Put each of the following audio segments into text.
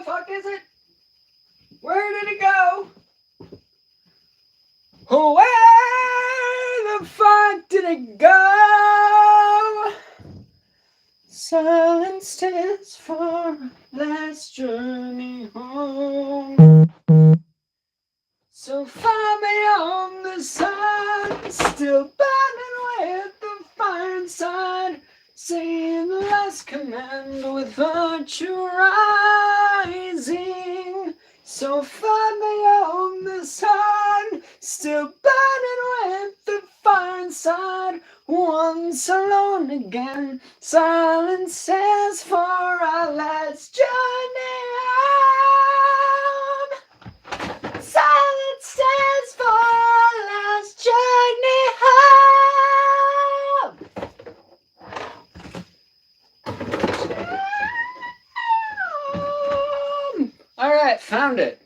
the fuck is it? Where did it go? Where the fuck did it go? Silence stands for last journey home. So far beyond the sun, still burning with the fire inside, saying the last command with virtue rising. So far beyond the sun, still burning with the fire inside, once alone again. Silence says for our last journey home. Silence stands for our last journey home. Alright, found it.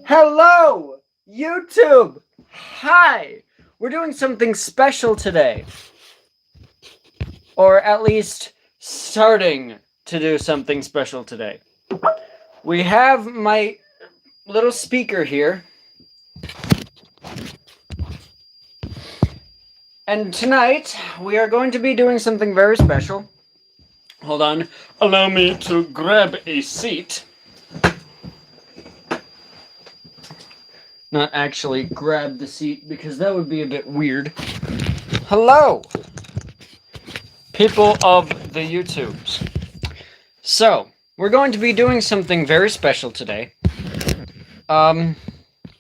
Hello, YouTube. Hi. We're doing something special today. Or at least starting to do something special today. We have my little speaker here. And tonight, we are going to be doing something very special. Hold on. Allow me to grab a seat. Not actually grab the seat, because that would be a bit weird. Hello, people of the YouTubes. So, we're going to be doing something very special today.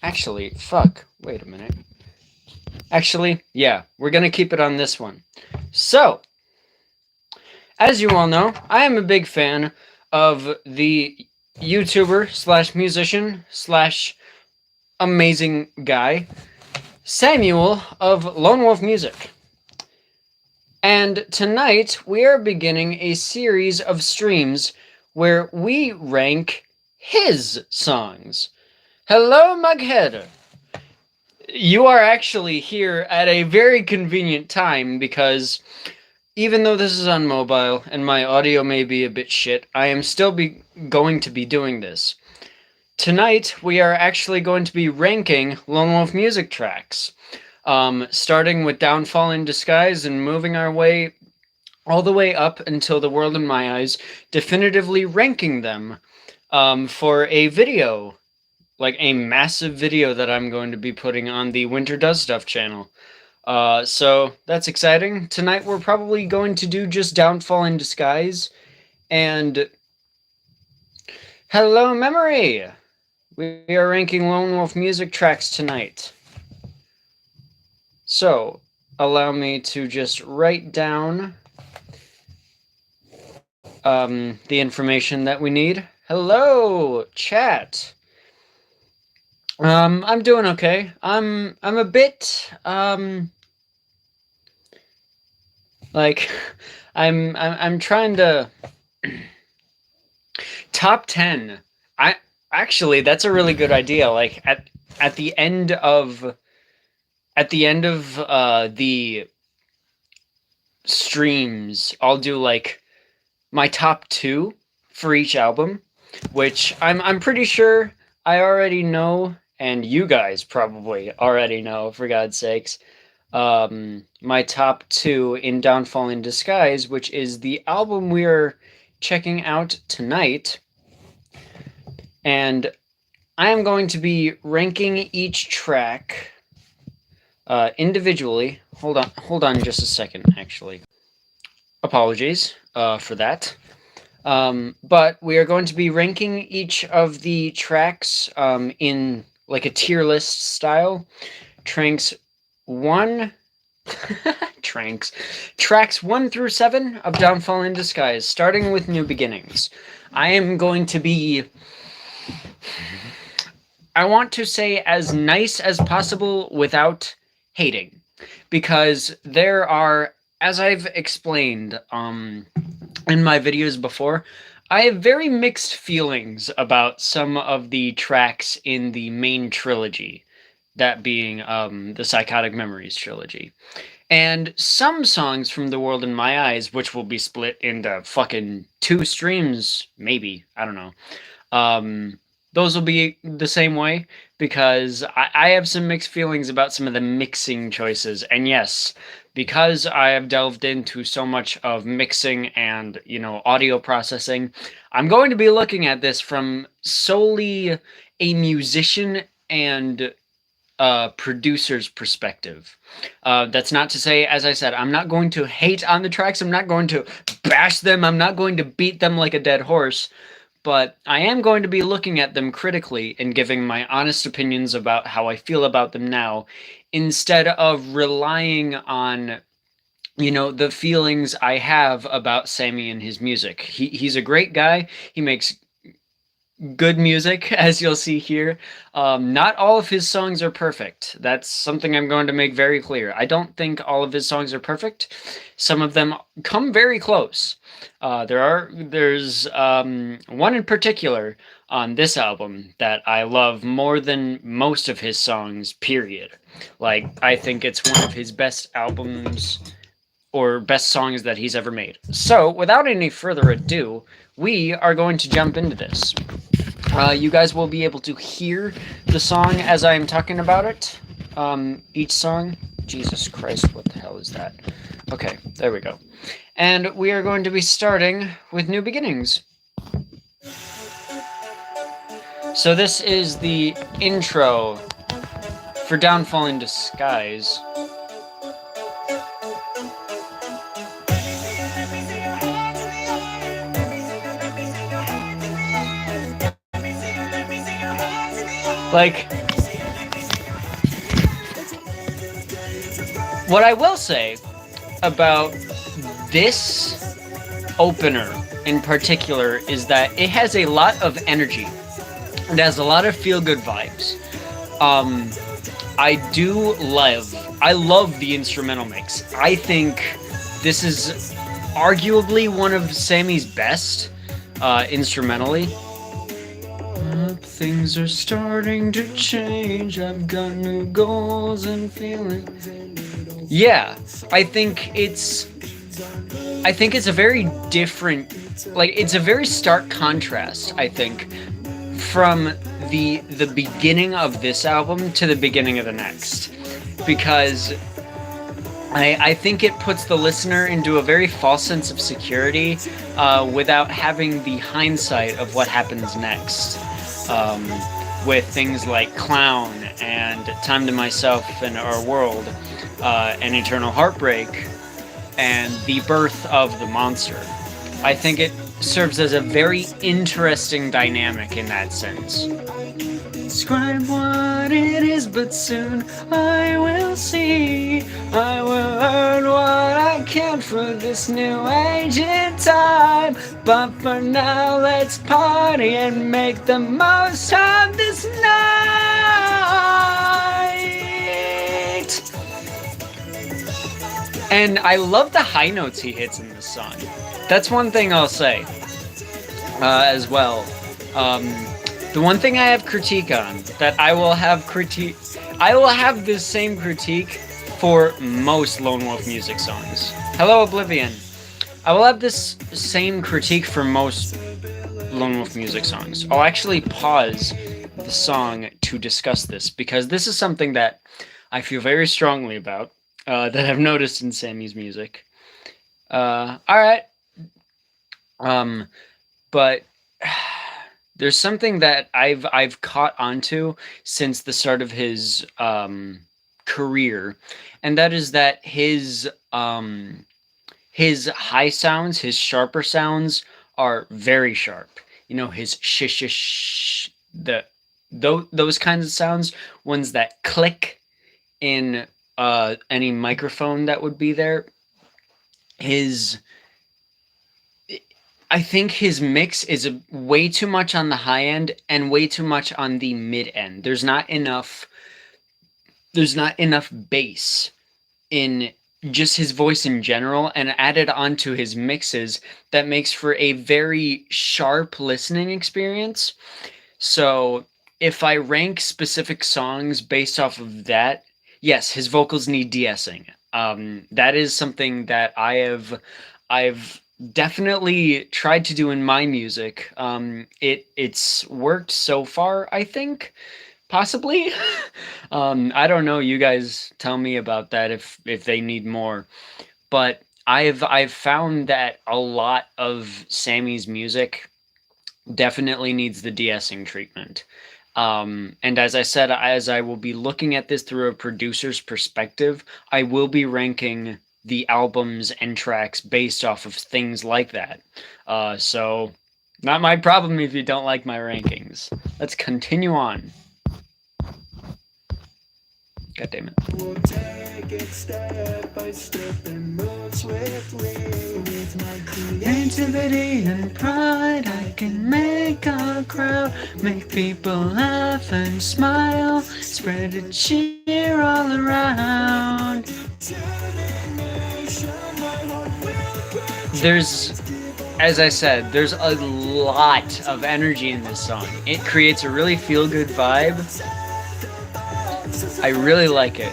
Actually, fuck. Wait a minute. Actually, yeah, we're gonna keep it on this one. So, as you all know, I am a big fan of the YouTuber slash musician slash amazing guy, Samuel of Lone Wolf Music. And tonight, we are beginning a series of streams where we rank his songs. Hello, Mughead. You are actually here at a very convenient time because even though this is on mobile and my audio may be a bit shit, I am still going to be doing this. Tonight, we are actually going to be ranking Lone Wolf Music tracks, starting with Downfall in Disguise and moving our way all the way up until The World in My Eyes, definitively ranking them for a video. Like a massive video that I'm going to be putting on the Winter Does Stuff channel. So that's exciting. Tonight we're probably going to do just Downfall in Disguise. And hello, Memory! We are ranking Lone Wolf Music tracks tonight. So, allow me to just write down the information that we need. Hello, chat! I'm doing okay. I'm a bit, like, I'm trying to, top 10. Actually, that's a really good idea. Like, at the end of the streams, I'll do, like, my top 2 for each album, which I'm pretty sure I already know. And you guys probably already know, for God's sakes, my top 2 in Downfall in Disguise, which is the album we're checking out tonight. And I am going to be ranking each track individually. Hold on just a second, actually. Apologies for that. But we are going to be ranking each of the tracks in like a tier list style. Tracks 1 through 7 of Downfall in Disguise, starting with New Beginnings. I am going to be, I want to say, as nice as possible without hating, because there are, as I've explained in my videos before, I have very mixed feelings about some of the tracks in the main trilogy. that being the Psychotic Memories trilogy. And some songs from The World in My Eyes, which will be split into fucking 2 streams, maybe, I don't know. Those will be the same way because I have some mixed feelings about some of the mixing choices. And yes, because I have delved into so much of mixing and, audio processing, I'm going to be looking at this from solely a musician and producer's perspective. That's not to say, as I said, I'm not going to hate on the tracks. I'm not going to bash them. I'm not going to beat them like a dead horse. But I am going to be looking at them critically and giving my honest opinions about how I feel about them now, instead of relying on, the feelings I have about Sammy and his music. He's a great guy. He makes good music, as you'll see here. Not all of his songs are perfect. That's something I'm going to make very clear. I don't think all of his songs are perfect. Some of them come very close. There's one in particular on this album that I love more than most of his songs, period. Like, I think it's one of his best albums or best songs that he's ever made. So, without any further ado, we are going to jump into this. You guys will be able to hear the song as I'm talking about it. Each song. Jesus Christ, what the hell is that? Okay, there we go. And we are going to be starting with New Beginnings. So this is the intro for Downfall in Disguise. Like, what I will say about this opener in particular is that it has a lot of energy. It has a lot of feel-good vibes. I love the instrumental mix. I think this is arguably one of Sammy's best instrumentally. Things are starting to change. I've got new goals and feelings. Yeah, I think it's a very different, it's a very stark contrast, I think, from the beginning of this album to the beginning of the next, because I think it puts the listener into a very false sense of security without having the hindsight of what happens next. With things like Clown and Time to Myself and Our World, and Eternal Heartbreak, and the birth of the monster. I think it serves as a very interesting dynamic in that sense. Describe what it is, but soon I will see. I will earn what I can for this new age in time. But for now, let's party and make the most of this night. And I love the high notes he hits in this song. That's one thing I'll say as well. The one thing I have critique on, that I will have this same critique for most Lone Wolf music songs. Hello, Oblivion. I will have this same critique for most Lone Wolf music songs. I'll actually pause the song to discuss this, because this is something that I feel very strongly about, that I've noticed in Sammy's music. Alright. But there's something that I've caught onto since the start of his career, and that is that his high sounds, his sharper sounds, are very sharp. His those kinds of sounds, ones that click in any microphone that would be there. I think his mix is way too much on the high end and way too much on the mid end. There's not enough bass in just his voice in general, and added onto his mixes that makes for a very sharp listening experience. So if I rank specific songs based off of that, yes, his vocals need de-essing. That is something that I've definitely tried to do in my music. It's worked so far, I think, possibly. I don't know. You guys tell me about that if they need more. But I've found that a lot of Sammy's music definitely needs the de-essing treatment. And as I said, as I will be looking at this through a producer's perspective, I will be ranking the albums and tracks based off of things like that. So, not my problem if you don't like my rankings. Let's continue on. God damn it. We'll take it step by step and move swiftly. With my creativity and pride, I can make a crowd, make people laugh and smile, spread a cheer all around. As I said, there's a lot of energy in this song. It creates a really feel-good vibe. I really like it.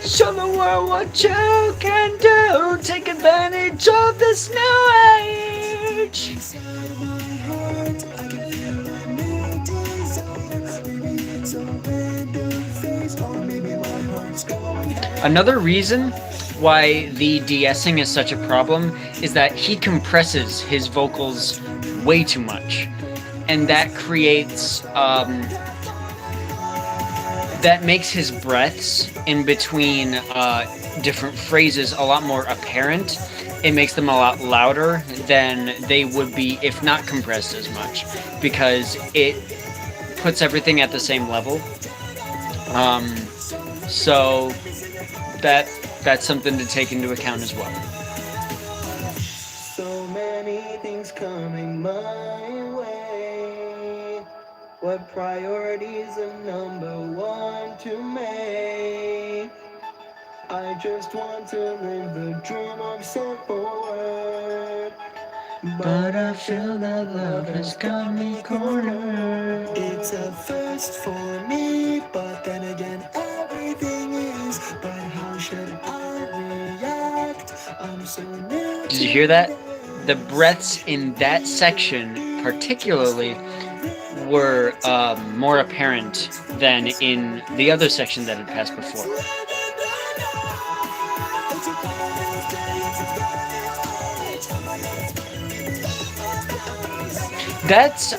Show the world what you can do. Take advantage of this new age. Another reason why the de-essing is such a problem is that he compresses his vocals way too much. And that creates... that makes his breaths in between different phrases a lot more apparent. It makes them a lot louder than they would be if not compressed as much, because it puts everything at the same level. So that's something to take into account as well. So many things coming my way. What priorities are number one to make? I just want to live the dream I've set forward. But I feel that love has got me cornered. It's a first for me, but then again everything is. But how should I react? I'm so new. Did you hear that? The breaths in that section particularly were more apparent than in the other section that had passed before.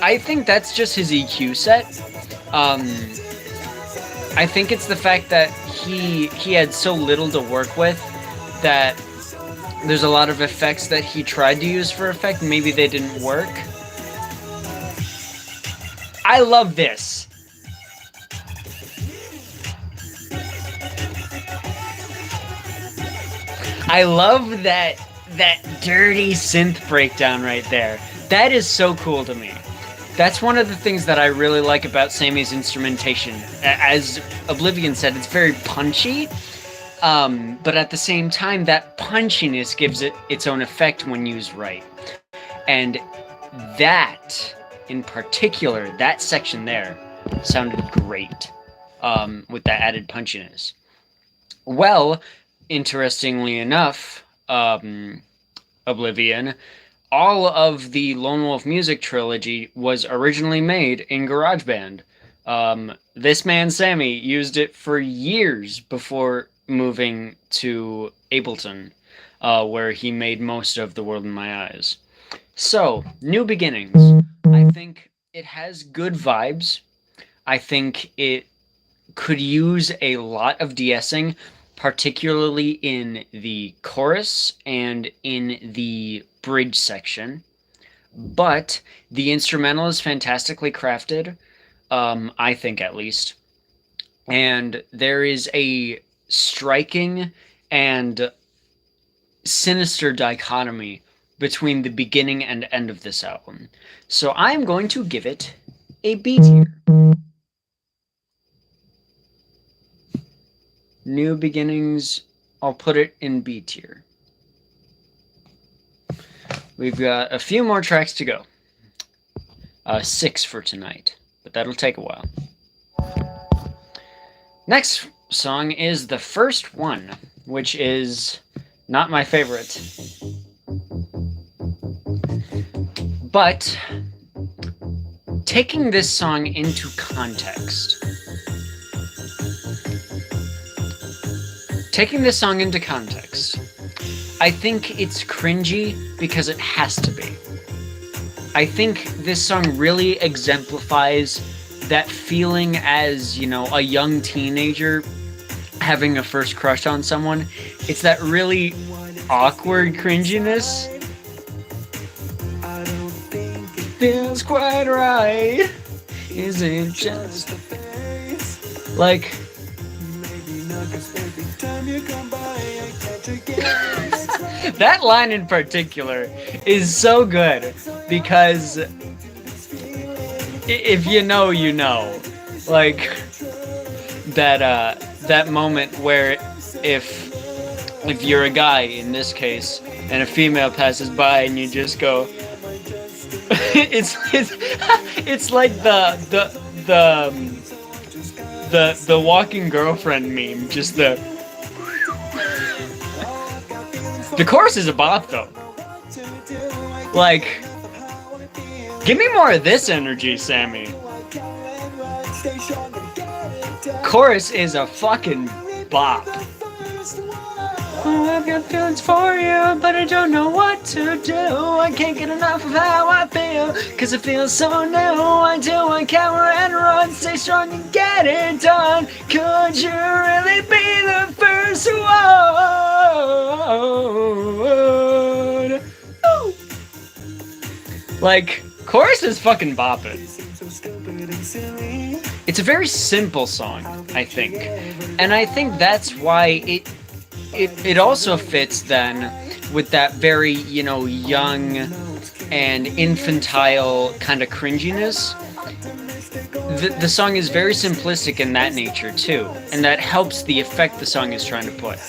I think that's just his EQ set. I think it's the fact that he had so little to work with that there's a lot of effects that he tried to use for effect. Maybe they didn't work. I love this. I love that dirty synth breakdown right there. That is so cool to me. That's one of the things that I really like about Sammy's instrumentation. As Oblivion said, it's very punchy, but at the same time, that punchiness gives it its own effect when used right. And that, in particular, that section there, sounded great with that added punchiness. Well, interestingly enough, Oblivion, all of the Lone Wolf Music trilogy was originally made in GarageBand. This man, Sammy, used it for years before moving to Ableton, where he made most of The World in My Eyes. So, New Beginnings. I think it has good vibes. I think it could use a lot of de-essing, particularly in the chorus and in the bridge section. But the instrumental is fantastically crafted, I think at least. And there is a striking and sinister dichotomy between the beginning and end of this album. So I'm going to give it a B tier. New Beginnings, I'll put it in B tier. We've got a few more tracks to go. 6 for tonight. but that'll take a while. Next song is the first one, which is not my favorite. But taking this song into context. I think it's cringy because it has to be. I think this song really exemplifies that feeling as, a young teenager having a first crush on someone. It's that really awkward cringiness. Feels quite right. Is it just a face? Like, that line in particular is so good because if you know, you know. Like that moment where if you're a guy in this case and a female passes by and you just go it's like the walking girlfriend meme, just the chorus is a bop though. Like, give me more of this energy, Sammy. Chorus is a fucking bop. Oh, I've got feelings for you, but I don't know what to do. I can't get enough of how I feel, cause it feels so new. I do, I cower and run, stay strong and get it done. Could you really be the first one? Ooh. Like, chorus is fucking bopping. It's a very simple song, I think. And I think that's why it also fits then with that very, young and infantile kind of cringiness. The song is very simplistic in that nature too, and that helps the effect the song is trying to put.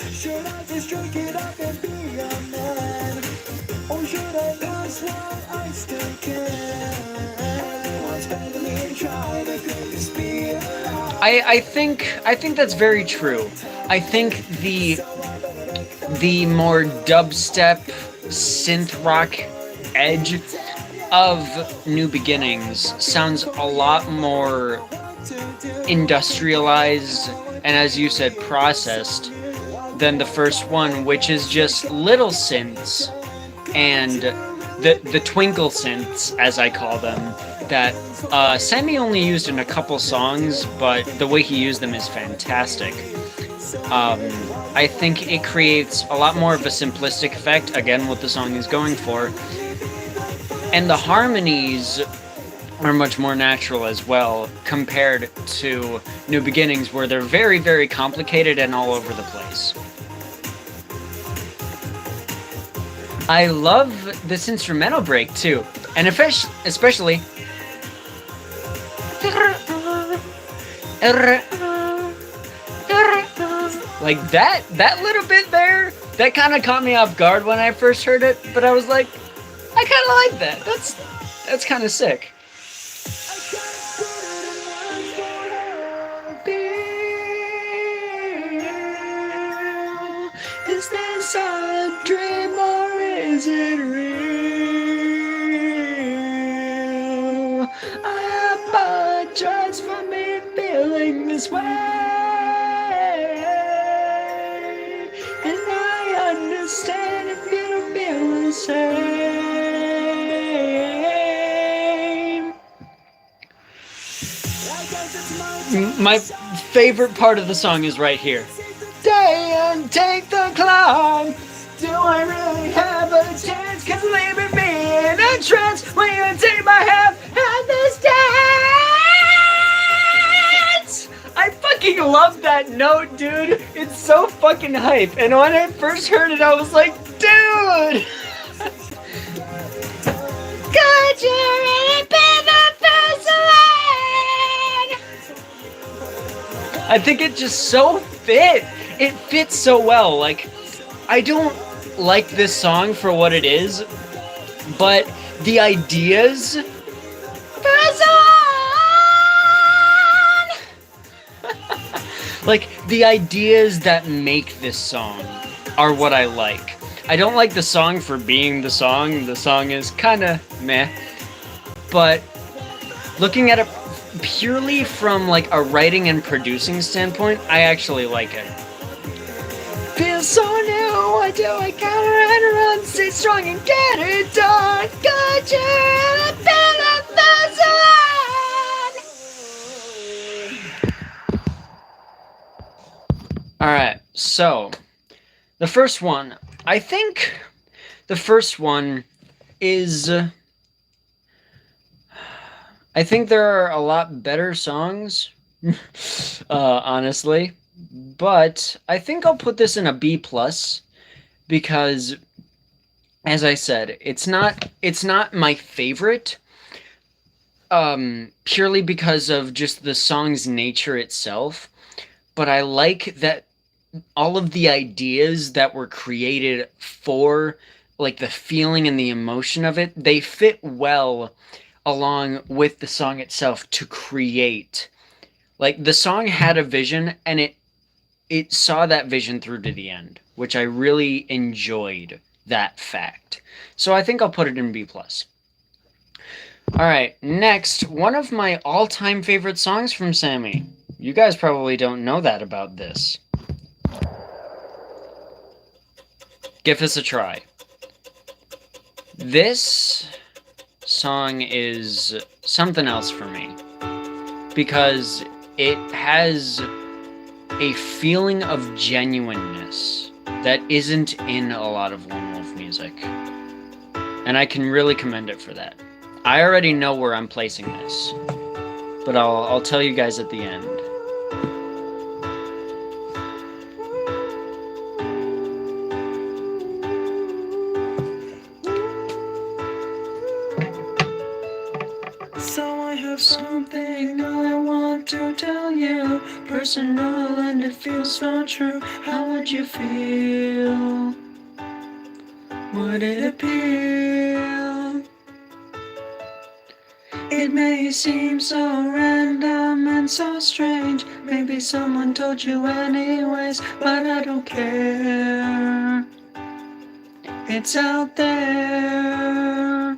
I think that's very true. I think the more dubstep synth rock edge of New Beginnings sounds a lot more industrialized and, as you said, processed than the first one, which is just little synths and the twinkle synths, as I call them, that Sammy only used in a couple songs, but the way he used them is fantastic. I think it creates a lot more of a simplistic effect, again, what the song is going for. And the harmonies are much more natural as well, compared to New Beginnings, where they're very, very complicated and all over the place. I love this instrumental break, too. And especially... like that little bit there, that kind of caught me off guard when I first heard it, but I was like, I kind of like that. That's kind of sick. Is this a dream or is it real? I apologize for me feeling this way. Understand if you don't feel the same. My favorite part of the song is right here. Stay and take the clock. Do I really have a chance? Cause leaving me in a trance when you take my hand at this dance. I fucking love that note, dude. It's so fucking hype. And when I first heard it, I was like, dude! Could you really be the first one? I think it just so fit. It fits so well. Like, I don't like this song for what it is, but the ideas... First one! Like, the ideas that make this song are what I like. I don't like the song for being the song. The song is kind of meh. But looking at it purely from like a writing and producing standpoint, I actually like it. Feel so new, what do I gotta run, stay strong and get it done. Got you, Alright, so the first one, I think the first one is, I think there are a lot better songs, honestly, but I think I'll put this in a B+, because, as I said, it's not my favorite, purely because of just the song's nature itself, but I like that all of the ideas that were created for like the feeling and the emotion of it, they fit well along with the song itself to create. Like, the song had a vision, and it saw that vision through to the end, which I really enjoyed that fact. So I think I'll put it in B+. Alright, next, one of my all-time favorite songs from Sammy. You guys probably don't know that about this. Give this a try. This song is something else for me, because it has a feeling of genuineness that isn't in a lot of Lone Wolf music, and I can really commend it for that. I already know where I'm placing this, but I'll tell you guys at the end. So I have something I want to tell you, personal and it feels so true. How would you feel? Would it appeal? It may seem so random and so strange. Maybe someone told you anyways, but I don't care. It's out there.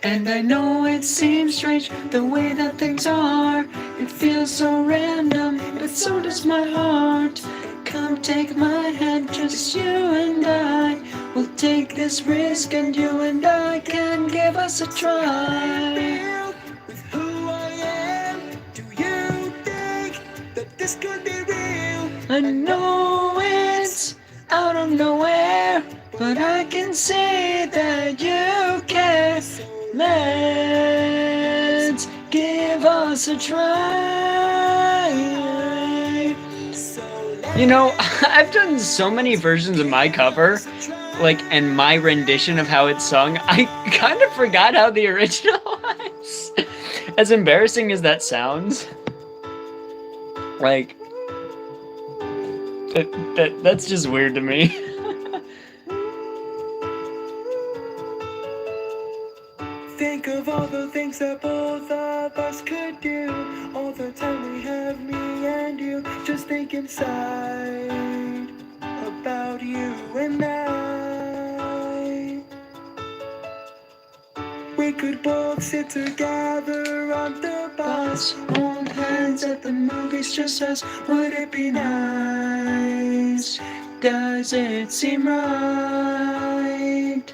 And I know it seems strange the way that things are. It feels so random, but so does my heart. Come take my hand, just you and I. We'll take this risk and you and I can give us a try. With who I am, do you think that this could be real? I know it's out of nowhere, but I can see that you care. Let's give us a try. You know, I've done so many versions of my cover, like, and my rendition of how it's sung, I kind of forgot how the original was. As embarrassing as that sounds, like, that's just weird to me. Think of all the things that both of us could do. All the time we have, me and you. Just think inside about you and I. We could both sit together on the bus, hold hands at the movies, just us. Would it be nice? Does it seem right?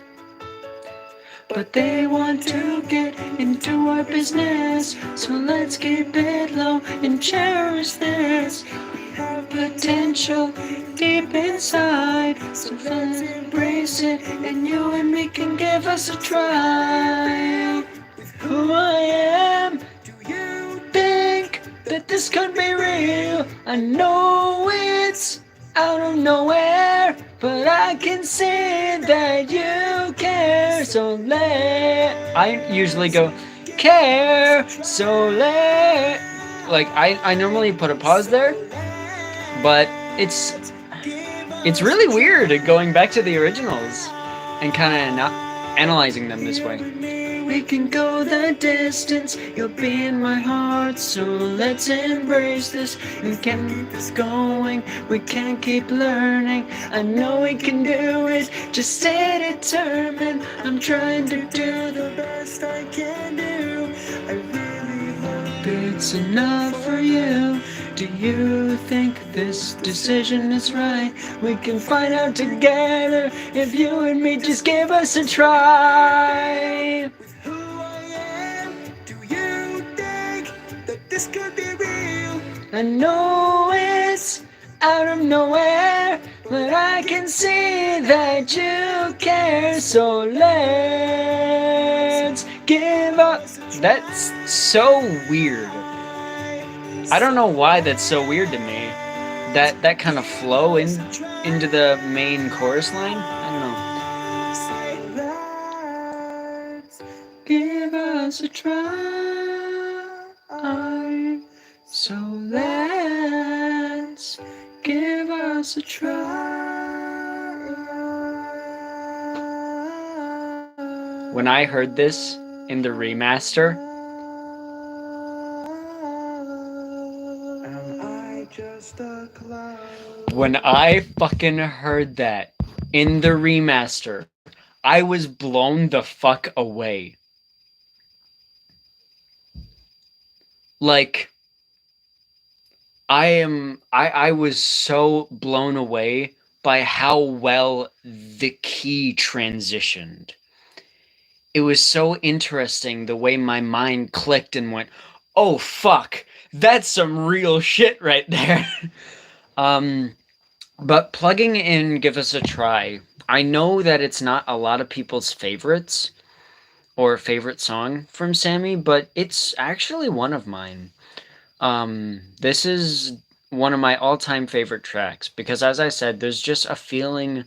But they want to get into our business, so let's keep it low and cherish this. We have potential deep inside, so let's embrace it, and you and me can give us a try. With who I am, do you think that this could be real? I know it's out of nowhere, but I can see that you care. So I usually go care, so like I normally put a pause there, but it's really weird going back to the originals and kind of not analyzing them this way. We can go the distance, you'll be in my heart, so let's embrace this and keep this going. We can keep learning, I know we can do it, just stay determined. I'm trying to do the best I can do. I really hope it's enough for you. Do you think this decision is right? We can find out together if you and me just give us a try. This could be real. I know it's out of nowhere, but I can see that you care. So let's give up. That's so weird. I don't know why that's so weird to me. That kind of flow into the main chorus line. I don't know. Give us a try. So let's give us a try. When I heard this in the remaster, when I fucking heard that in the remaster, I was blown the fuck away. Like, I was so blown away by how well the key transitioned. It was so interesting the way my mind clicked and went, oh fuck, that's some real shit right there. But plugging in Give Us a Try, I know that it's not a lot of people's favorites or favorite song from Sammy, but it's actually one of mine. This is one of my all-time favorite tracks because, as I said, there's just a feeling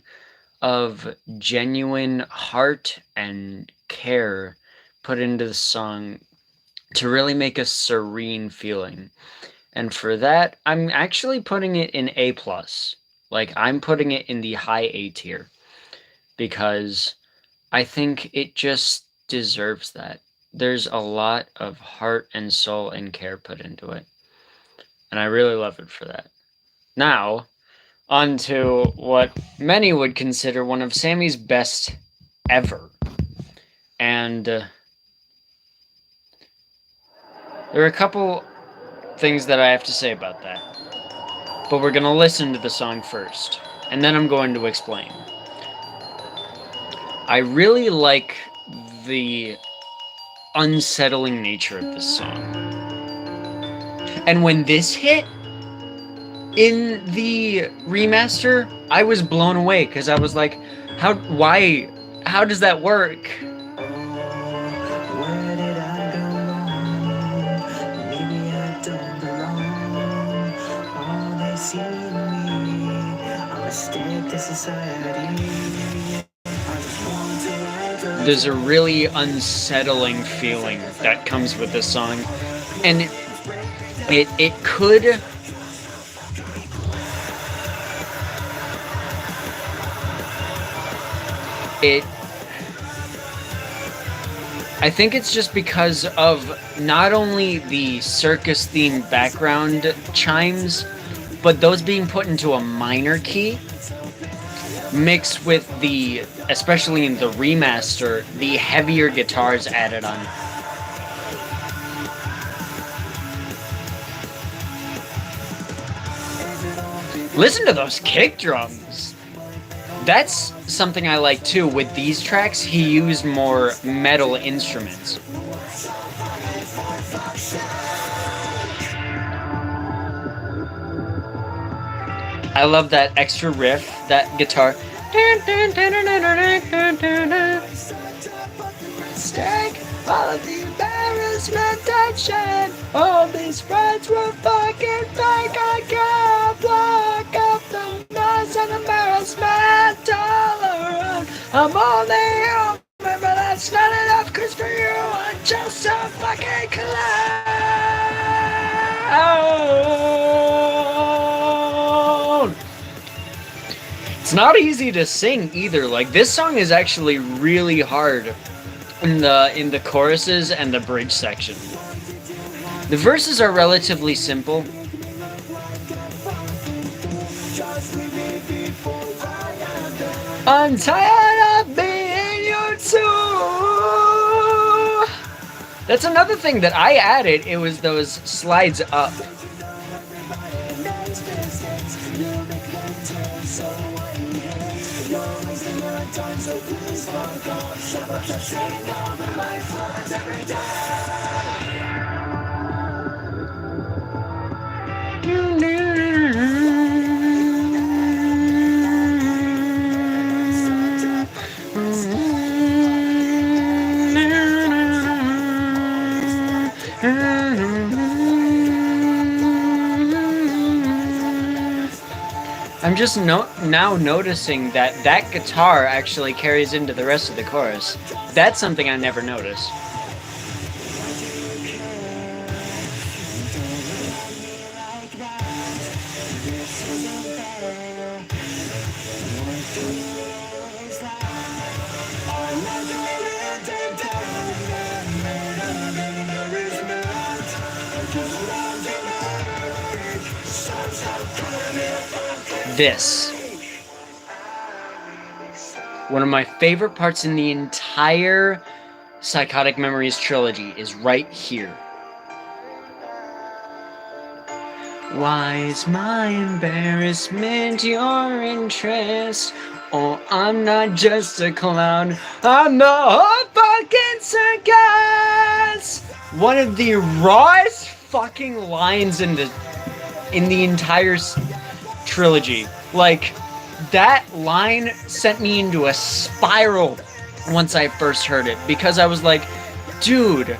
of genuine heart and care put into the song to really make a serene feeling. And for that, I'm actually putting it in A+. Like, I'm putting it in the high A tier because I think it just deserves that. There's a lot of heart and soul and care put into it. And I really love it for that. Now, on to what many would consider one of Sammy's best ever. And there are a couple things that I have to say about that. But we're going to listen to the song first, and then I'm going to explain. I really like the unsettling nature of this song. And when this hit in the remaster, I was blown away because I was like, how does that work? Where did I go wrong? Maybe I don't belong. All they see in me, I'm a stick to society. There's a really unsettling feeling that comes with this song, and it could I think it's just because of not only the circus themed background chimes, but those being put into a minor key, mixed with the, especially in the remaster, the heavier guitars added on. Listen to those kick drums. That's something I like too. With these tracks, he used more metal instruments. I love that extra riff, that guitar. Stack all of the embarrassment I shed. All these friends were fucking fake. I can't block up the mess and embarrassment all around. I'm only human, but that's not enough, 'cause for you I'm just a fucking clown. It's not easy to sing either. Like, this song is actually really hard in the choruses and the bridge section. The verses are relatively simple. I'm tired of being your tool. That's another thing that I added. It was those slides up. I'm just now noticing that that guitar actually carries into the rest of the chorus. That's something I never noticed. This. One of my favorite parts in the entire Psychotic Memories trilogy is right here. Why is my embarrassment your interest? Oh, I'm not just a clown, I'm the whole fucking circus! One of the rawest fucking lines in the entire trilogy. Like, that line sent me into a spiral once I first heard it, because I was like, dude,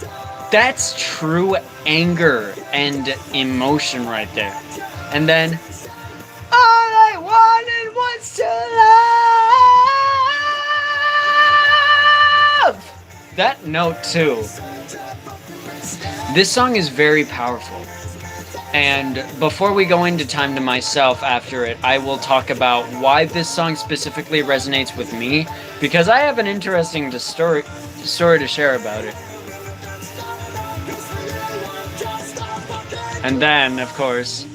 that's true anger and emotion right there. And then, all I wanted was to love! That note too. This song is very powerful. And before we go into Time to Myself after it, I will talk about why this song specifically resonates with me, because I have an interesting story to share about it. And then, of course,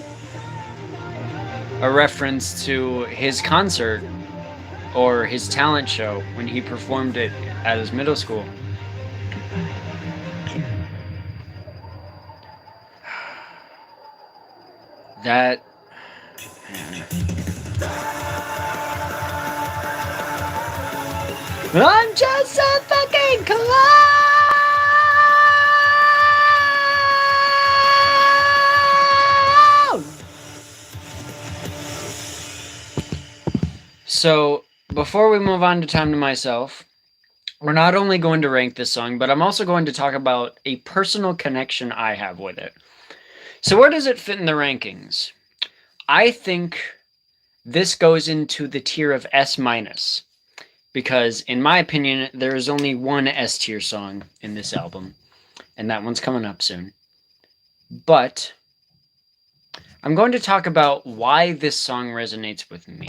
a reference to his concert or his talent show when he performed it at his middle school. That... I'm just a fucking clown! So, before we move on to Time to Myself, we're not only going to rank this song, but I'm also going to talk about a personal connection I have with it. So where does it fit in the rankings? I think this goes into the tier of S-, because in my opinion, there is only one S-tier song in this album, and that one's coming up soon. But I'm going to talk about why this song resonates with me.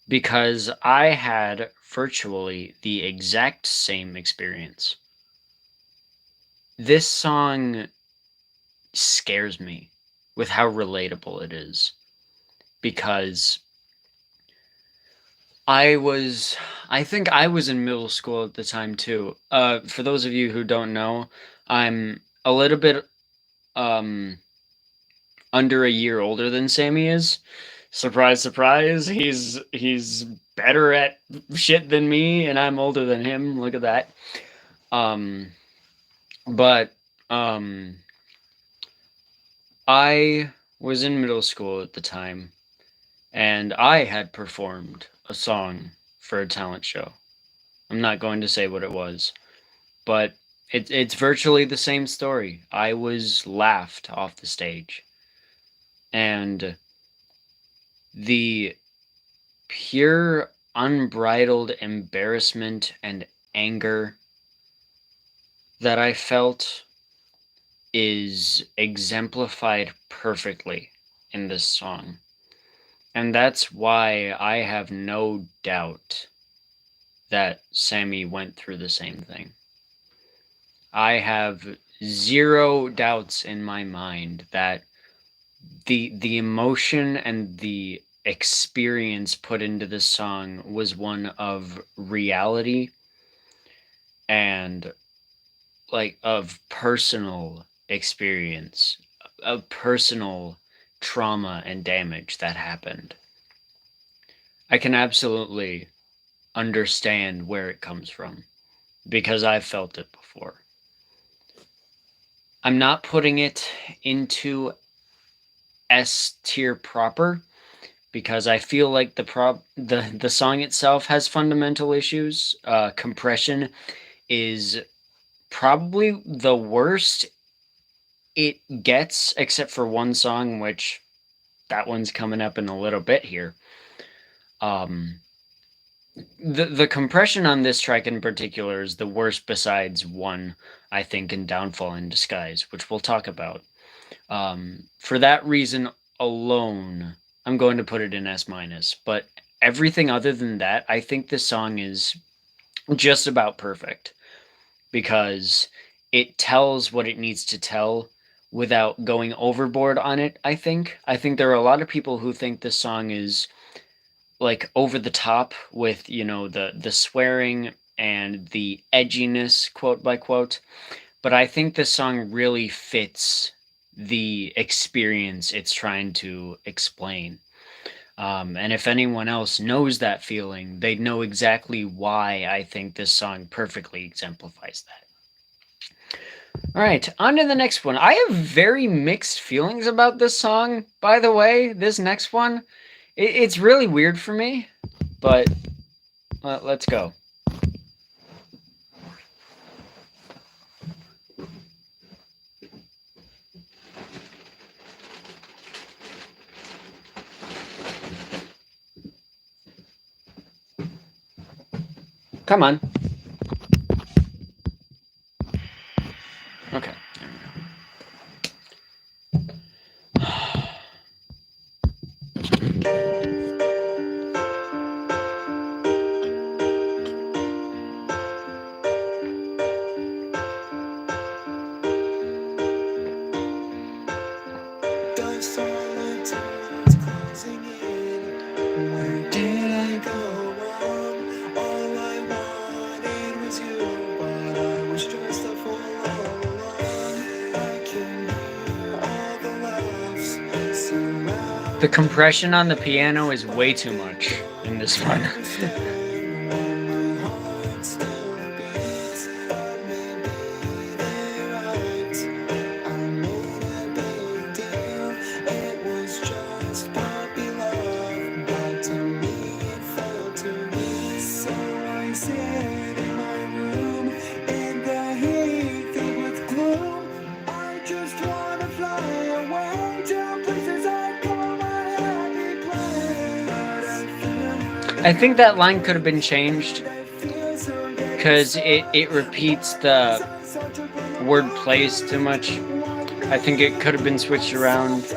Because I had virtually the exact same experience. This song scares me with how relatable it is, because I think I was in middle school at the time too. For those of you who don't know, I'm a little bit under a year older than Sammy is. Surprise, surprise, he's better at shit than me, and I'm older than him. Look at that. I was in middle school at the time, and I had performed a song for a talent show. I'm not going to say what it was, but it's virtually the same story. I was laughed off the stage, and the pure, unbridled embarrassment and anger that I felt is exemplified perfectly in this song. And that's why I have no doubt that Sammy went through the same thing. I have zero doubts in my mind that the emotion and the experience put into this song was one of reality and like of personal experience, of personal trauma and damage that happened. I can absolutely understand where it comes from because I've felt it before. I'm not putting it into S tier proper because I feel like the song itself has fundamental issues. Compression is probably the worst it gets, except for one song, which that one's coming up in a little bit here. The compression on this track in particular is the worst besides one, I think, in Downfall in Disguise, which we'll talk about. For that reason alone, I'm going to put it in S-, but everything other than that, I think this song is just about perfect because it tells what it needs to tell without going overboard on it, I think. I think there are a lot of people who think this song is like over the top with, you know, the swearing and the edginess, quote by quote. But I think this song really fits the experience it's trying to explain. And if anyone else knows that feeling, they know exactly why I think this song perfectly exemplifies that. All right, on to the next one. I have very mixed feelings about this song, by the way, this next one. It's really weird for me, but let's go. Come on. Okay. The compression on the piano is way too much in this one. I think that line could have been changed because it repeats the word plays too much. I think it could have been switched around.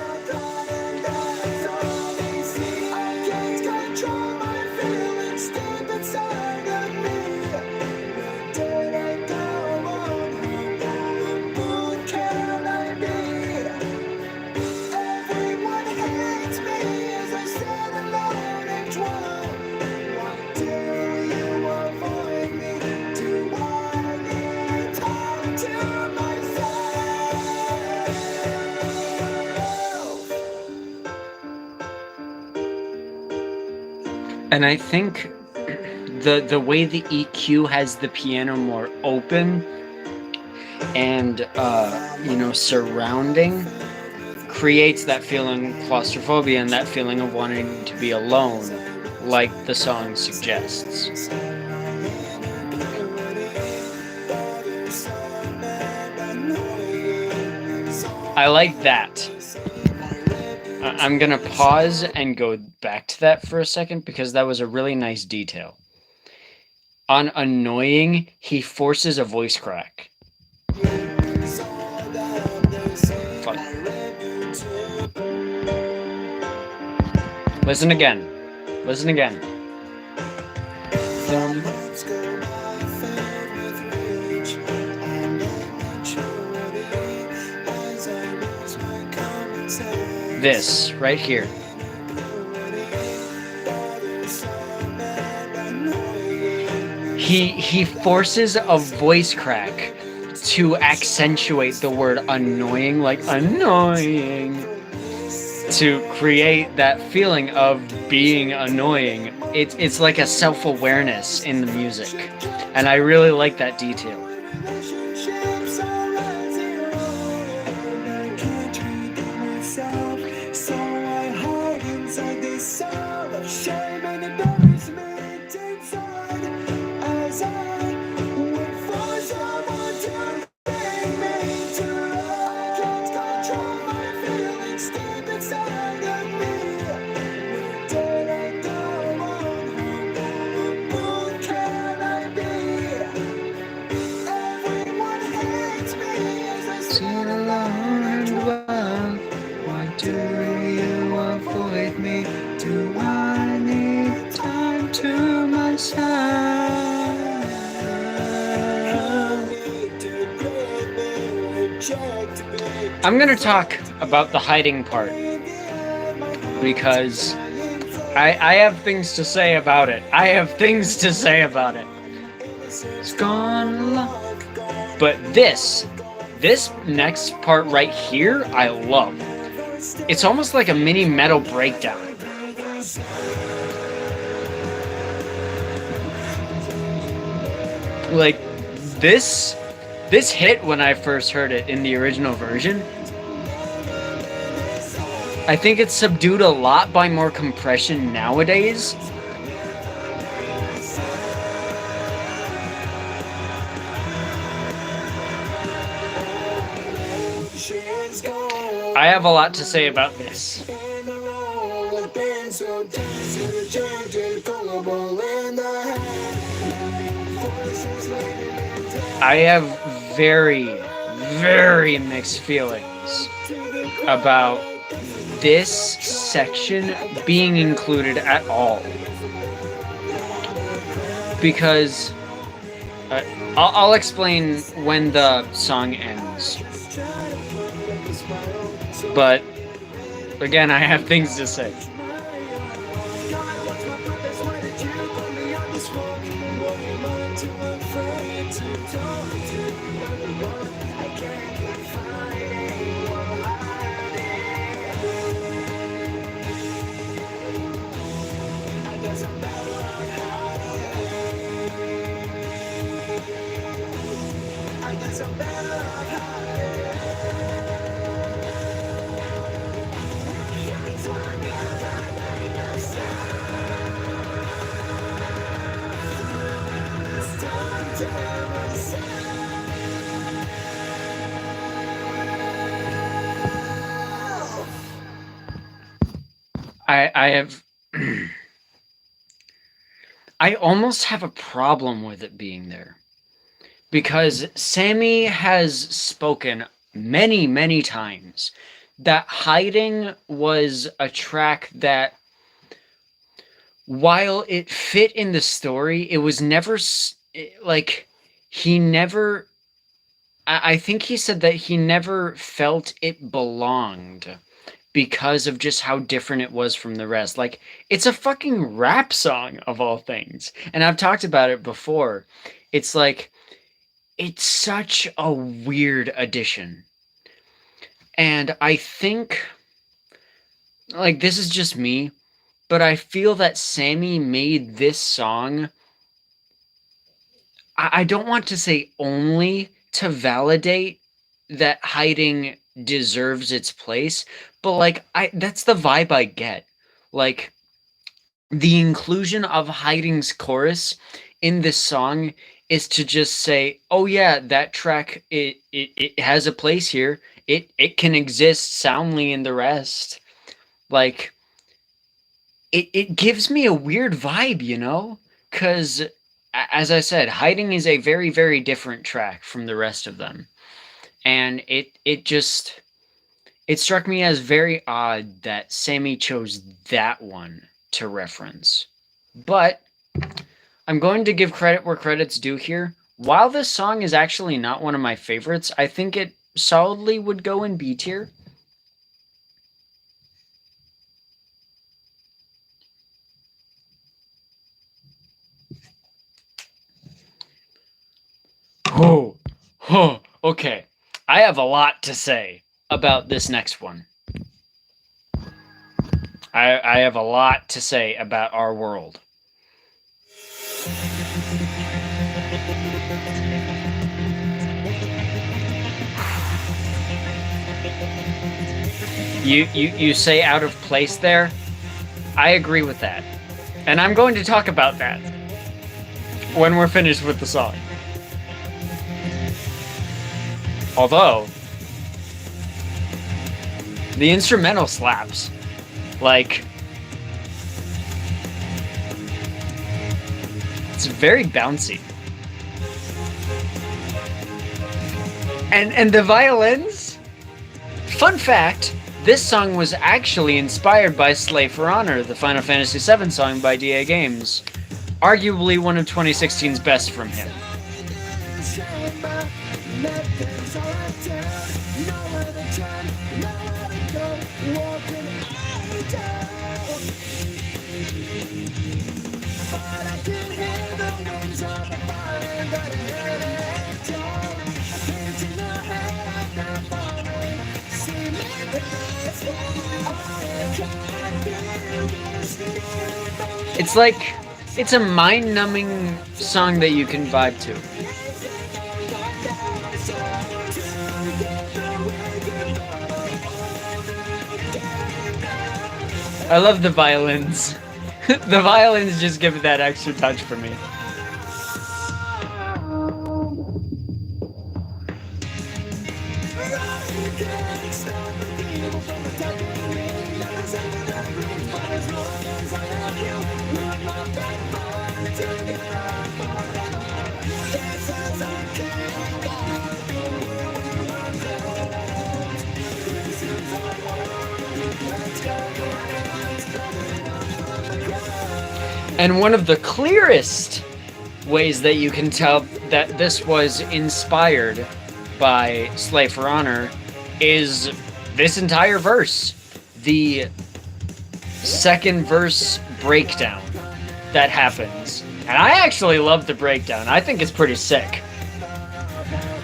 And I think the way the EQ has the piano more open and you know, surrounding creates that feeling of claustrophobia and that feeling of wanting to be alone, like the song suggests. I like that. I'm gonna pause and go back to that for a second because that was a really nice detail. On annoying, he forces a voice crack. Fuck. Listen again. Listen again. From this right here. He forces a voice crack to accentuate the word annoying, like annoying, to create that feeling of being annoying. It's like a self-awareness in the music, and I really like that detail. Why do you avoid me? Do I need time to myself? I'm gonna talk about the hiding part because I have things to say about it. I have things to say about it. It's gone long. But this next part right here, I love. It's almost like a mini metal breakdown. Like this hit when I first heard it in the original version. I think it's subdued a lot by more compression nowadays. I have a lot to say about this. I have very, very mixed feelings about this section being included at all. Because I'll explain when the song ends. But again, I have things to say. I have I almost have a problem with it being there, because Sammy has spoken many, many times that Hiding was a track that, while it fit in the story, it was never like he never. I think he said that he never felt it belonged because of just how different it was from the rest. Like, it's a fucking rap song of all things. And I've talked about it before. It's like, it's such a weird addition. And I think, like, this is just me, but I feel that Sammy made this song, I don't want to say only to validate that Hiding deserves its place, but like that's the vibe I get. Like, the inclusion of Hiding's chorus in this song is to just say, oh yeah, that track, it has a place here. It can exist soundly in the rest. Like, it gives me a weird vibe, you know? Because, as I said, Hiding is a very, very different track from the rest of them. And it it struck me as very odd that Sammy chose that one to reference. But I'm going to give credit where credit's due here. While this song is actually not one of my favorites, I think it solidly would go in B tier. Okay. I have a lot to say about this next one. I have a lot to say about Our World. You say out of place there? I agree with that. And I'm going to talk about that when we're finished with the song. Although, the instrumental slaps. Like, it's very bouncy. And the violins? Fun fact, this song was actually inspired by Slave for Honor, the Final Fantasy VII song by DA Games. Arguably one of 2016's best from him. It's like, it's a mind-numbing song that you can vibe to. I love the violins. The violins just give it that extra touch for me. And one of the clearest ways that you can tell that this was inspired by Slave for Honor is this entire verse. The second verse breakdown that happens. And I actually love the breakdown. I think it's pretty sick.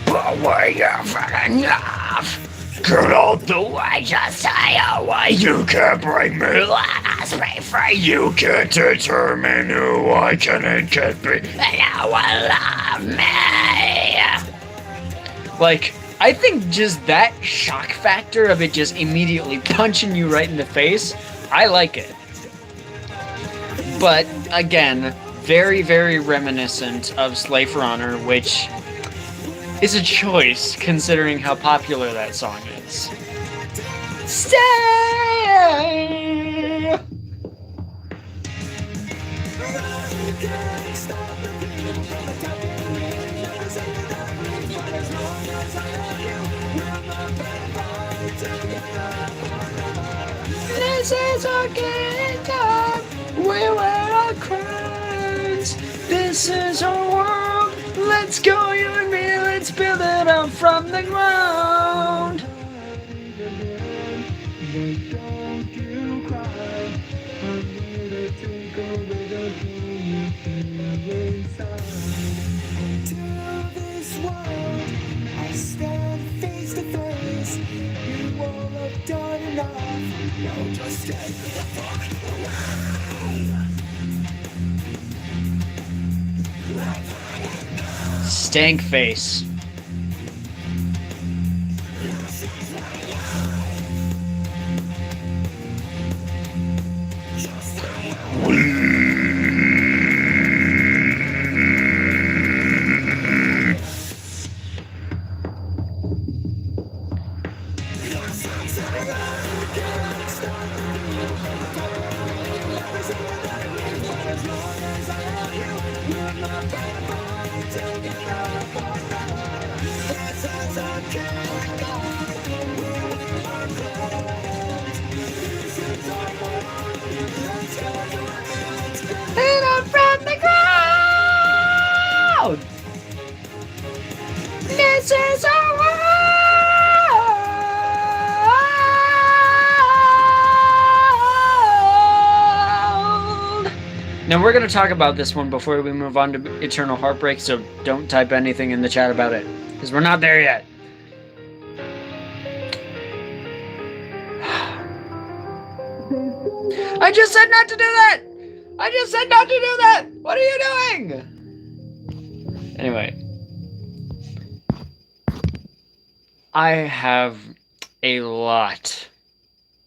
But when you're fucking enough, get out the way, just say away. You can bring me last, be free. You can determine who I can and can be, and you will love me. Like, I think just that shock factor of it just immediately punching you right in the face, I like it. But, again, very, very reminiscent of Slave for Honor, which is a choice considering how popular that song is. Stay! This is our kingdom, we wear our crowns. This is our world, let's go you and me, let's build it up from the ground. Stank face. This is our world. Now we're going to talk about this one before we move on to Eternal Heartbreak, so don't type anything in the chat about it, because we're not there yet. I just said not to do that! I just said not to do that! What are you doing? Anyway. I have a lot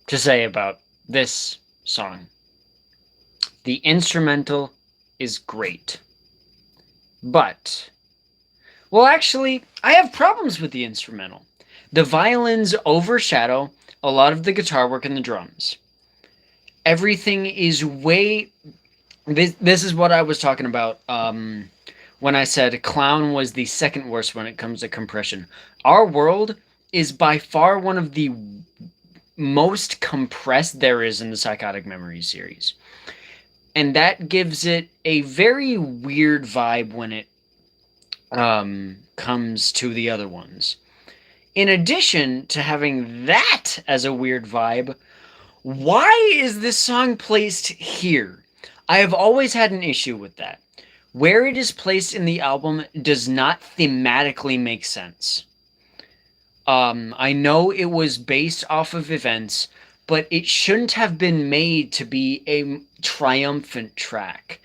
to say about this song. The instrumental is great. But, well, actually, I have problems with the instrumental. The violins overshadow a lot of the guitar work and the drums. Everything is way... This is what I was talking about when I said Clown was the second worst when it comes to compression. Our World is by far one of the most compressed there is in the Psychotic Memories series. And that gives it a very weird vibe when it comes to the other ones. In addition to having that as a weird vibe, why is this song placed here? I have always had an issue with that. Where it is placed in the album does not thematically make sense. I know it was based off of events, but it shouldn't have been made to be a triumphant track.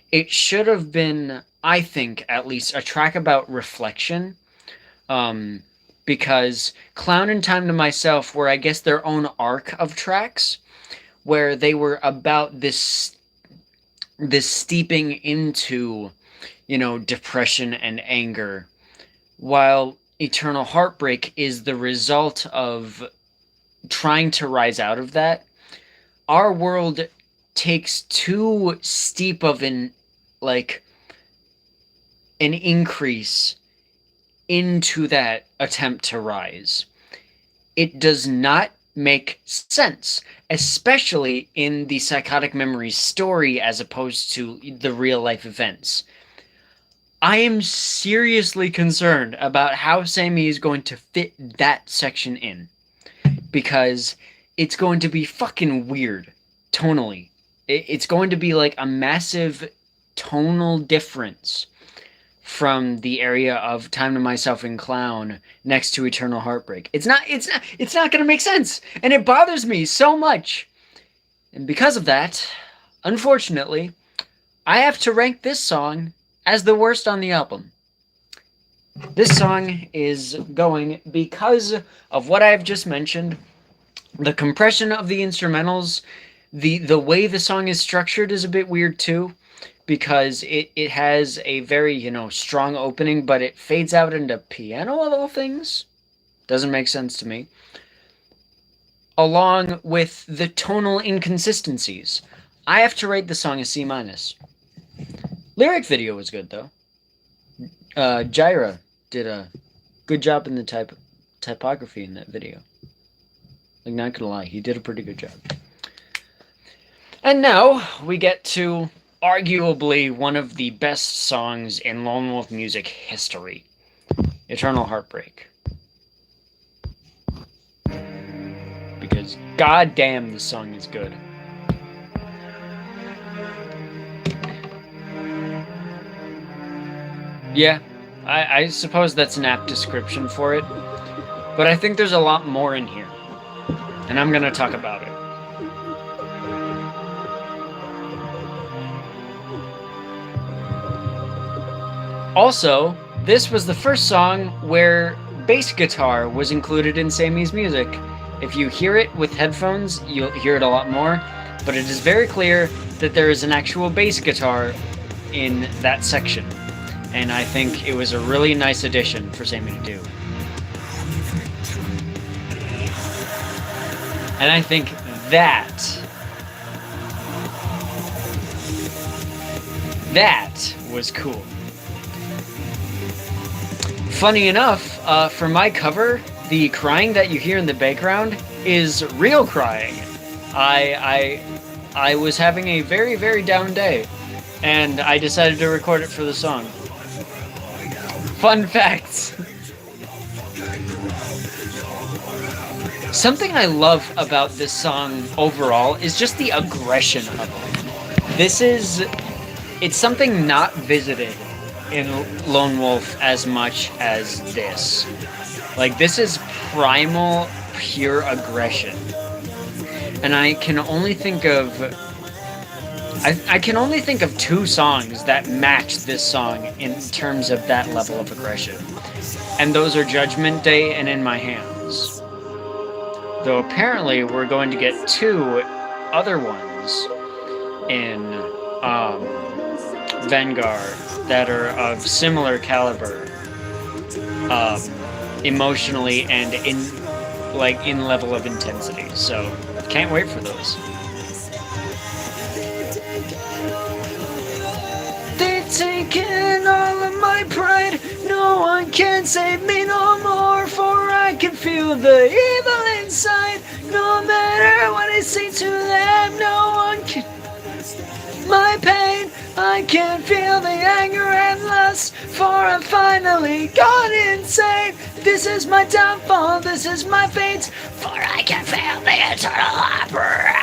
It should have been, I think, at least a track about reflection. Because Clown and Time to Myself were, I guess, their own arc of tracks, where they were about this steeping into, you know, depression and anger, while Eternal Heartbreak is the result of trying to rise out of that. Our World takes too steep of an increase into that attempt to rise. It does not make sense, especially in the Psychotic Memories story as opposed to the real life events. I am seriously concerned about how Sammy is going to fit that section in, because it's going to be fucking weird tonally. It's going to be like a massive tonal difference from the area of Time to Myself and Clown next to Eternal Heartbreak. It's not going to make sense, and it bothers me so much. And because of that, unfortunately, I have to rank this song as the worst on the album. This song is going, because of what I've just mentioned, the compression of the instrumentals, the way the song is structured is a bit weird too, because it has a very, you know, strong opening, but it fades out into piano of all things. Doesn't make sense to me. Along with the tonal inconsistencies. I have to rate the song a C-. Lyric video was good, though. Jaira did a good job in the typography in that video. Like, not gonna lie, he did a pretty good job. And now, we get to arguably one of the best songs in Lone Wolf music history. Eternal Heartbreak. Because, goddamn, this song is good. Yeah, I suppose that's an apt description for it, but I think there's a lot more in here, and I'm gonna talk about it. Also, this was the first song where bass guitar was included in Sammy's music. If you hear it with headphones, you'll hear it a lot more, but it is very clear that there is an actual bass guitar in that section. And I think it was a really nice addition for Sammy to do. And I think that was cool. Funny enough, for my cover, the crying that you hear in the background is real crying. I was having a very, very down day, and I decided to record it for the song. Fun facts. Something I love about this song overall is just the aggression of it. It's something not visited in Lone Wolf as much as this. Like, this is primal, pure aggression. And I can only think of two songs that match this song in terms of that level of aggression. And those are Judgment Day and In My Hands. Though apparently we're going to get two other ones in Vanguard that are of similar caliber, emotionally and in level of intensity. So can't wait for those. They've taken all of my pride. No one can save me no more, for I can feel the evil inside. No matter what I say to them, no one can. My pain, I can feel the anger and lust, for I'm finally gone insane. This is my downfall, this is my fate, for I can feel the eternal heartbreak.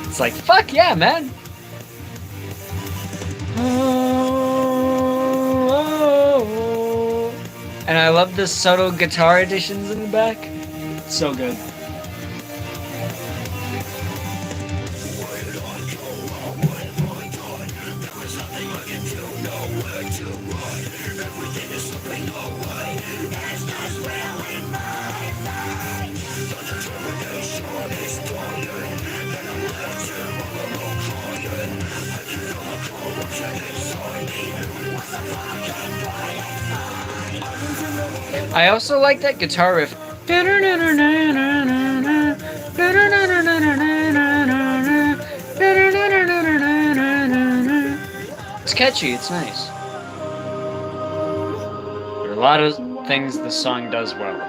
It's like, fuck yeah, man. And I love the subtle guitar additions in the back. So good. I also like that guitar riff. It's catchy, it's nice. There are a lot of things the song does well.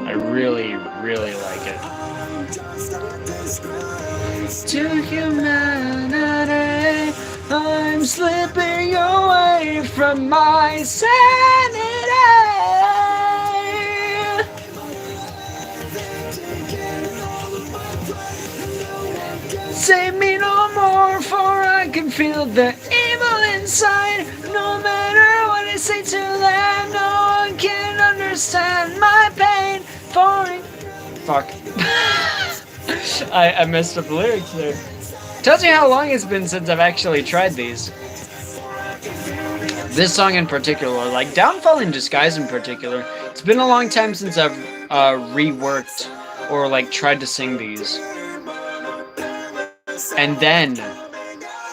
I really, really like it. To humanity, I'm slipping away from my sanity. Save me no more, for I can feel the evil inside. No matter what I say to them, no one can understand my pain. Fuck. I messed up the lyrics there. Tells you how long it's been since I've actually tried these. This song in particular, like Downfall in Disguise in particular, it's been a long time since I've reworked or like tried to sing these. And then,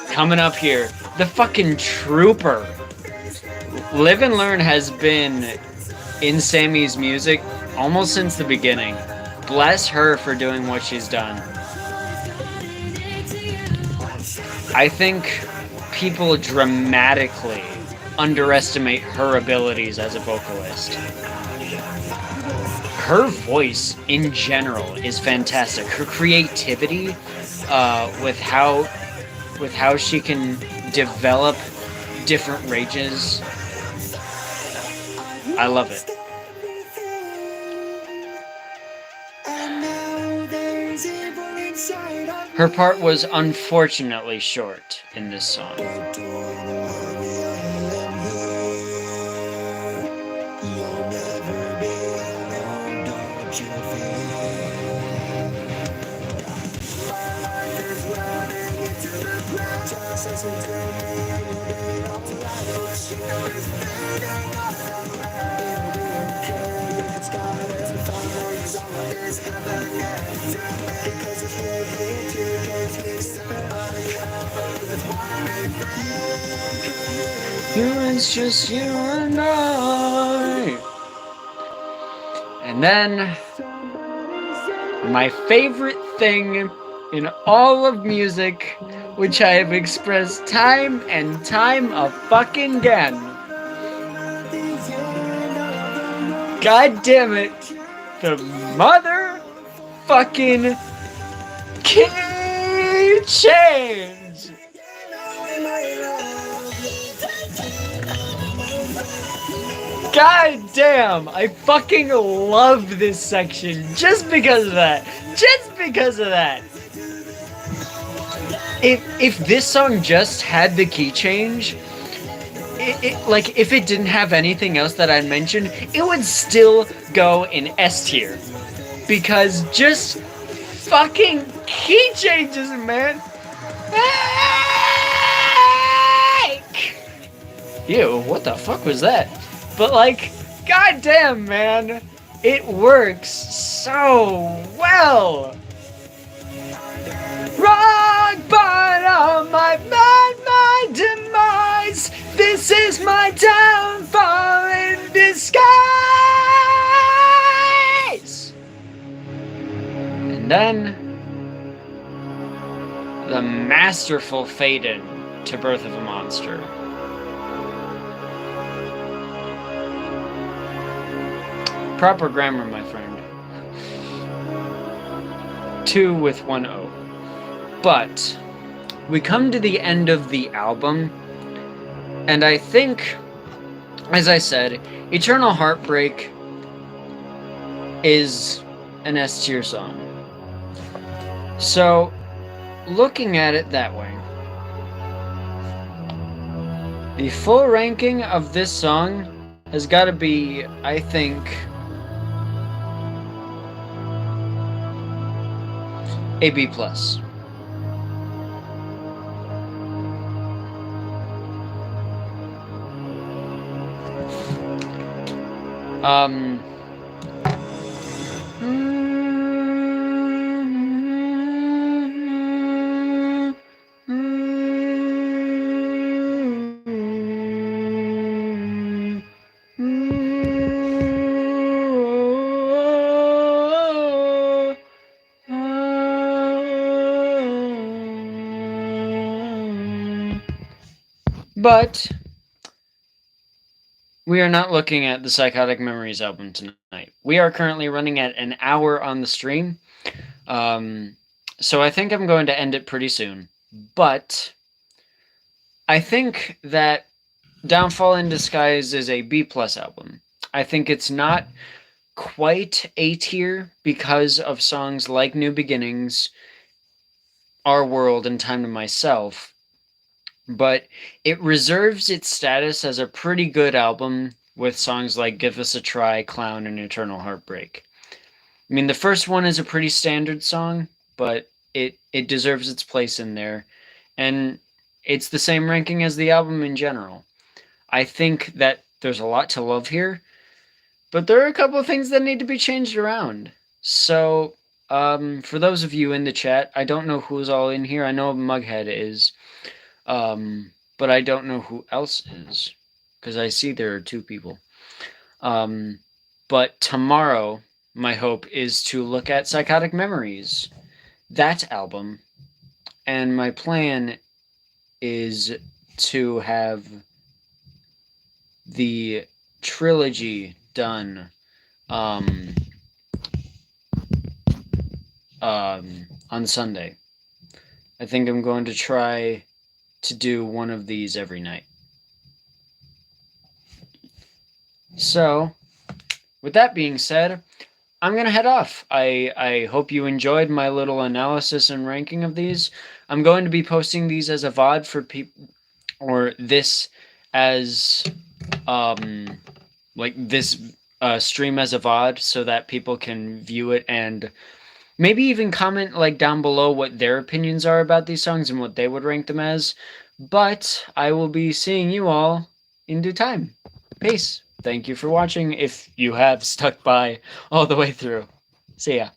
coming up here, the fucking Trooper. Live and Learn has been in Sammy's music almost since the beginning. Bless her for doing what she's done. I think people dramatically underestimate her abilities as a vocalist. Her voice, in general, is fantastic. Her creativity, with how she can develop different ranges, I love it. Her part was unfortunately short in this song. It's just you and I. And then my favorite thing in all of music, which I have expressed time and time a fucking again. God damn it. The motherfucking Key change! God damn, I fucking love this section just because of that. Just because of that. If this song just had the key change, like if it didn't have anything else that I'd mentioned, it would still go in S tier. Because just fucking key changes, man. Ew, what the fuck was that? But like, goddamn, man, it works so well. Rock bottom, I've met my demise. This is my downfall in disguise. And then the masterful fade in to Birth of a Monster. Proper grammar, my friend. 2 with 1 O. But we come to the end of the album, and I think, as I said, Eternal Heartbreak is an S tier song. So, looking at it that way, the full ranking of this song has got to be, I think, a B+. But we are not looking at the Psychotic Memories album tonight. We are currently running at an hour on the stream. So I think I'm going to end it pretty soon. But I think that Downfall in Disguise is a B+ album. I think it's not quite A tier because of songs like New Beginnings, Our World, and Time to Myself. But it reserves its status as a pretty good album with songs like Give Us a Try, Clown, and Eternal Heartbreak. I mean, the first one is a pretty standard song, but it deserves its place in there. And it's the same ranking as the album in general. I think that there's a lot to love here, but there are a couple of things that need to be changed around. So, for those of you in the chat, I don't know who's all in here. I know Mughead is. But I don't know who else is, because I see there are 2 people. But tomorrow, my hope is to look at Psychotic Memories, that album, and my plan is to have the trilogy done on Sunday. I think I'm going to try to do one of these every night. So, with that being said, I'm going to head off. I hope you enjoyed my little analysis and ranking of these. I'm going to be posting these as a VOD for people, or this as, like this stream as a VOD, so that people can view it and maybe even comment like down below what their opinions are about these songs and what they would rank them as. But I will be seeing you all in due time. Peace. Thank you for watching if you have stuck by all the way through. See ya.